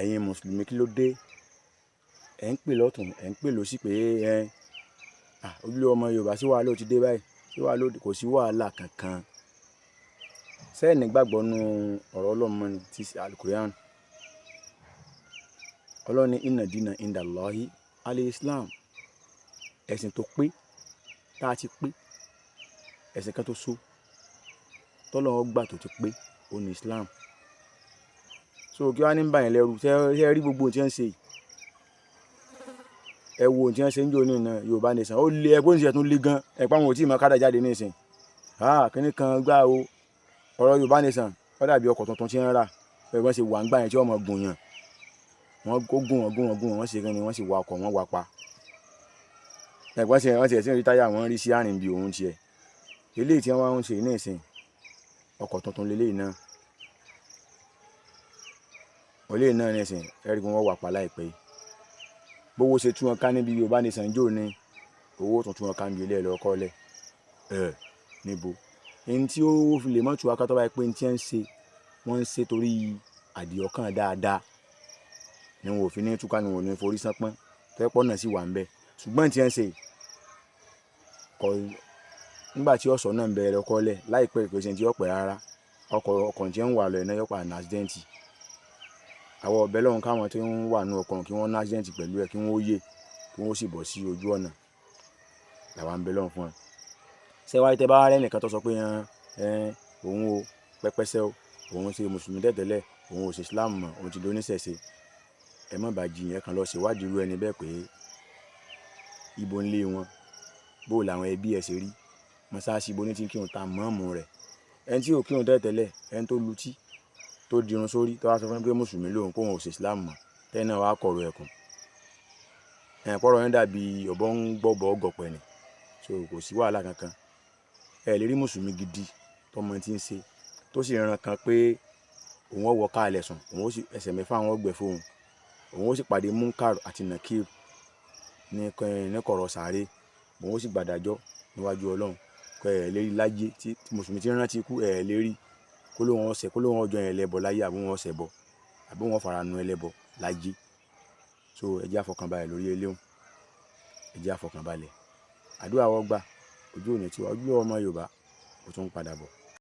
ẹ̀yin mùsùlùmí kí ló dé ẹ̀ ń pè lọ́tùn ẹ̀ ń pè lósì pé ojúlé ọmọ Yorùbá sí wàhálà ó ti dé báyìí sí wàhálà kò sí wàhálà kankan sẹ́ẹ̀ nígbàgbọ́ nú ọ̀rọ̀ Ọlọ́run mọ́ni tí Al-Qur'an Ọlọ́run ní inna dina inda Allahi al-Islam ẹ̀sìn tó pé tá a ti pé ẹ̀sìn kan tó so tọ́lọ́run gbà tó ti pé ó ní Islam so kí wàá ní báyìí lẹ́rù ṣe rí gbogbo ohun tí wọ́n ń ṣe ẹ wo ohun tí wọ́n ṣe ń jò ní ìná Yorùbá nation ó lé ẹgbẹ́ oníṣẹ́ tún lé gan ẹ̀pá wọn ò tí ì mọ kádà jáde ní ìsìn kíní kan gbá o ọ̀rọ̀ Yorùbá nation ó dàbí ọkọ̀ tuntun tí wọ́n rà bẹ́ẹ̀ wọ́n ṣe wà ń gbà yẹn tí wọ́n mọ̀ gùn yàn wọ́n ṣe kí ni wọ́n sì wa ọkọ̀ wọn wá pa ẹ̀gbọ́n ṣe wọ́n ti ẹ̀ sí rí táyà wọn rí sí àrìn bí òun tiẹ̀ eléyìí tí wọ́n ń ṣe ní ìsìn ọkọ̀ tuntun lélẹ́yìí náà eléyìí náà ní ìsìn ẹ̀rí kí wọ́n wà pa láìpẹ́ yìí bówó ṣe tú wọn ká níbi Yorùbá nation jò ní owó tuntun wọn ká níbi ilé ẹ̀ lọ́kọ́ lẹ̀ níbo ẹni tí ó fi lè mọ́tò akátọ́ báyìí pé ní tí wọ́n ń ṣe torí àdìọ́kàn dáadáa ni wọn ò fi ní túká ni wọn ò ní forí sánpọ́n tẹ́pọ̀ náà sì wà ń bẹ ṣùgbọ́n tí wọ́n ń ṣe kọ nígbà tí ọ̀sọ̀ náà ń bẹ̀rẹ̀ ọkọ lẹ̀ láìpẹ́ ìpèsè tí ọ̀pẹ̀ rárá ọkọ̀ tí ń wà lọ iná yọ̀pá ní accident àwọn ọ̀bẹ lọ́hùn káwọn tí ń wà ní ọkọ̀ kí wọ́n ní accident pẹ̀lú ẹ̀ kí wọ́n yè kí wọ́n sì bọ̀ sí ojú ọ̀nà làwọn ń bẹ lọ́hùn fún ẹ. ṣé wáyé tẹ bá rẹ́ nìkan tó sọ pé òun o pẹ́pẹ́sẹ́ o òun ṣe mùsùlùmí tẹ̀tẹ̀lẹ̀ òun ò ṣe Islam mọ́ òun ti dóníṣẹ̀ṣe ẹ má bàa jiyàn kan lọ ṣèwádìí irú ẹni bẹ́ẹ̀ pé ibo ń lé wọn bó làwọn ẹbí ẹ ṣe rí mọ́sáàsì ibo ní ti kírun ta mọ́ọ̀mù rẹ̀ ẹni tí ò kírun tẹ́lẹ̀ ẹni tó lutí tó dirun sórí tó wá sọ fún mi pé mùsùlùmí lòun kóun ò ṣe Islam mọ́ tẹ́ẹ̀ náà wàá kọ̀rọ̀ ẹ̀kùn pọ̀rọ̀ yẹn dàbí ọ̀bọ ń gbọ́bọ̀ ọgọ̀pẹ̀ ni so kò sí wàhálà kankan ẹ lè rí mùsùlùmí gidi tọmọ tí ń ṣe tó sì ran kan pé òun ọwọ́ káàlẹ̀ sùn òun ó sì ẹsẹ̀ mẹ́fà àwọn ọgbẹ̀ fóun òun ó sì pàdé munkar àti nakir ní kọ̀rọ̀ sàárè òun ó sì gbàdájọ́ níwájú Ọlọ́run kọ ẹ̀ lérí láyé tí mùsùlùmí ti rántí ikú ẹ̀ lérí kó ló wọn ọjọ́ yẹn ẹlẹ́bọ láyé àbí wọn ọ̀sẹ̀ bọ àbí wọn fara nu ẹlẹ́bọ láyé so ẹ jẹ́ àfọkànbalẹ̀ lórí eléhùn ẹ jẹ́ àfọkànbalẹ̀ àdúrà wọ́n gbà ojú òní tiwa ojú ọmọ Yorùbá ó tún padà bọ̀.